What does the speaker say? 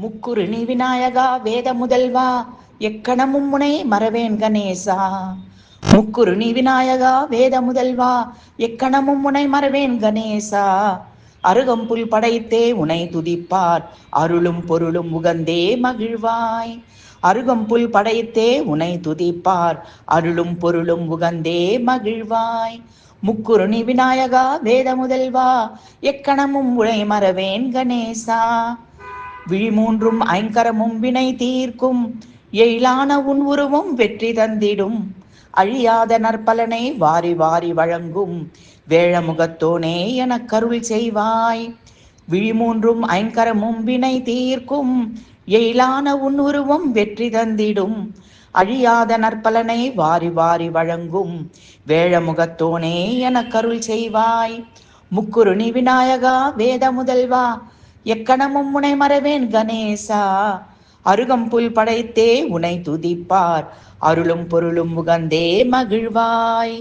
முக்குருணி விநாயகா வேத முதல்வா எக்கணமும் முனை மறவேன் கணேசா. முக்குருணி விநாயகா வேத முதல்வா எக்கணமும் முனை மறவேன் கணேசா. அருகம்புல் படைத்தே உனை துதிப்பார் அருளும் பொருளும் உகந்தே மகிழ்வாய். அருகம்புல் படைத்தே உனை துதிப்பார் அருளும் பொருளும் உகந்தே மகிழ்வாய். முக்குருணி விநாயகா வேத முதல்வா எக்கணமும் உனை மறவேன் கணேசா. விழிமூன்றும் ஐங்கரமும் வினை தீர்க்கும் எழிலான உன் உருவம் வெற்றி தந்திடும். அழியாத நற்பலனை வாரி வாரி வழங்கும் வேழமுகத்தோனே எனக் கருள் செய்வாய். விழிமூன்றும் ஐங்கரமும் வினை தீர்க்கும் எழிலான உன் உருவம் வெற்றி தந்திடும். அழியாத நற்பலனை வாரி வாரி வழங்கும் வேழமுகத்தோனே எனக் கருள் செய்வாய். முக்குருணி விநாயகா வேத முதல்வா எக்கணமும் உனை மறவேன் கணேசா. அருகம்புல் படைத்தே உனை துதிப்பார் அருளும் பொருளும் உகந்தே மகிழ்வாய்.